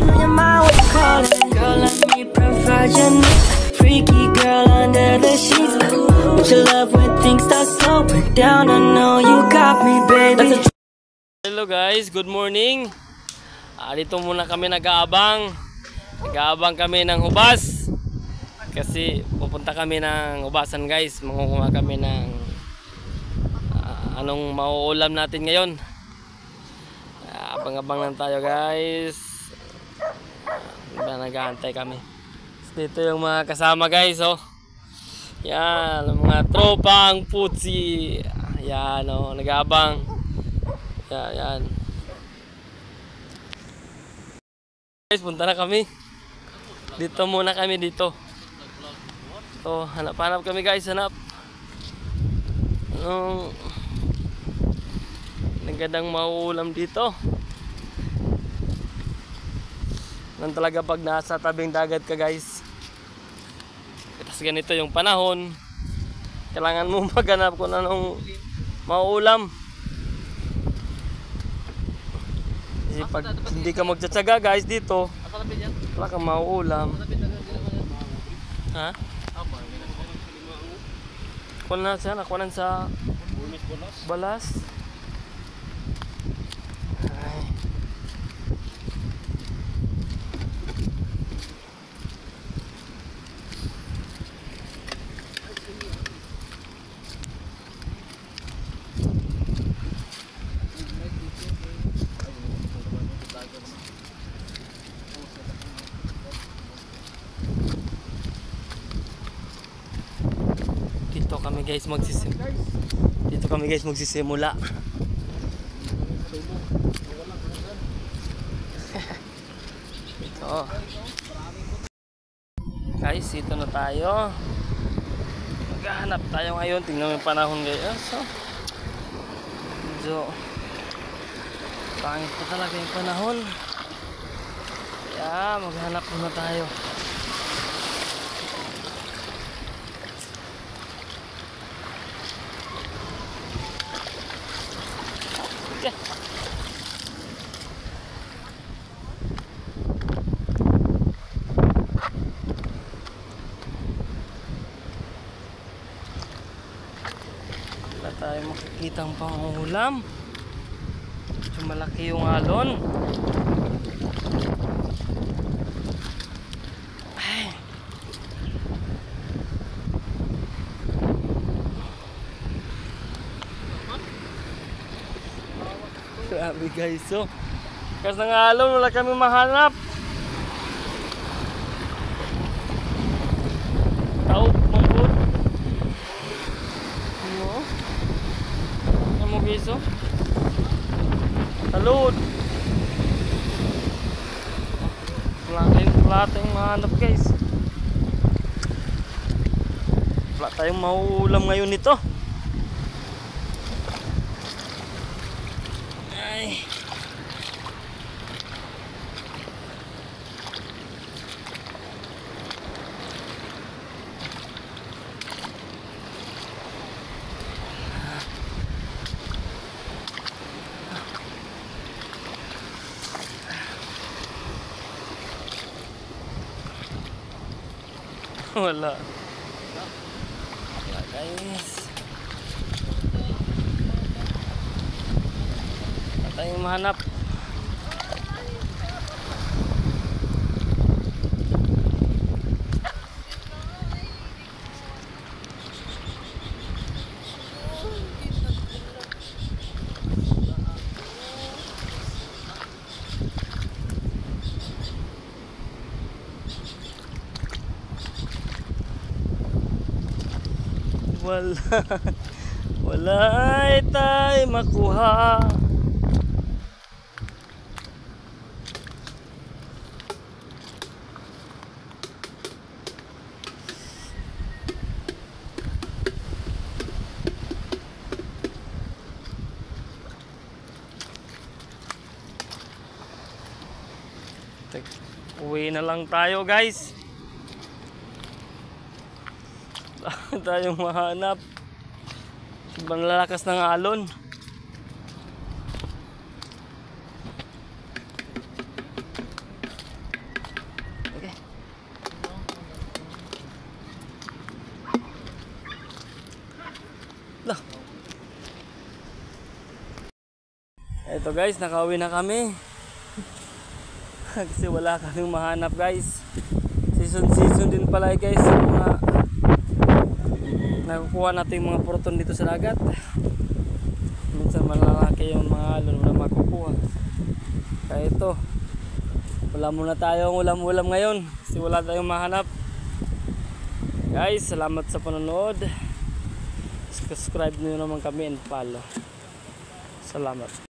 on your mind, what you call it? Girl, let me provide your needs. Freaky girl under the sheets. With your love when things start slowing down, I know you got me, baby. Hello guys, good morning. Dito muna kami nag-aabang. Nag-aabang kami ng hubas. Kasi pupunta kami ng hubasan guys. Mangunguha kami ng anong mauulam natin ngayon. Abang-abang lang tayo guys. Nag-aantay kami. Dito yung mga kasama guys, oh. Yan, mga tropang putsi. Yan, oh, nag-aabang. Yan. Guys, punta na kami. Dito muna kami dito. So, hanap-hanap kami guys, hanap. Anong nagandang mauulam dito. Nan talaga pag nasa tabing dagat ka guys. Tapos ganito yung panahon. Kailangan mo maghanap kung anong mauulam. Kasi pag hindi ka magtsatsaga guys dito, wala kang mauulam. Ha? Kunan siya, nakunan sa balas. Ay. Dito kami guys magsisimula. Ito. Guys, dito na tayo. Maghahanap tayo ngayon. Tingnan mo yung panahon guys. So, pangit pa talaga yung panahon. Kaya maghanap muna tayo. Wala tayo makikitang pangulam. So, malaki yung alon. Ay. Grabe guys, so kasi ng alon wala kami mahanap. Tao mambut. Ano mo guys, oh? Talod. Wala tayong mahanap guys. Wala tayong mauulam ngayon nito. Ay. Wala guys. Wala tayong mahanap. Wala ay tayo makuha. Uwi na lang tayo guys. Tayong mahanap. Sobrang lalakas ng alon. Ito guys, nakauwi na kami. Kasi wala kaming mahanap guys. Season din pala guys yung mga nakukuha natin yung mga proton dito sa dagat. Minsan malalaki yung mga alon na makukuha. Kaya ito, wala muna tayong ulam-ulam ngayon kasi wala tayong mahanap. Guys, salamat sa panonood. Subscribe nyo naman kami and follow. Salamat.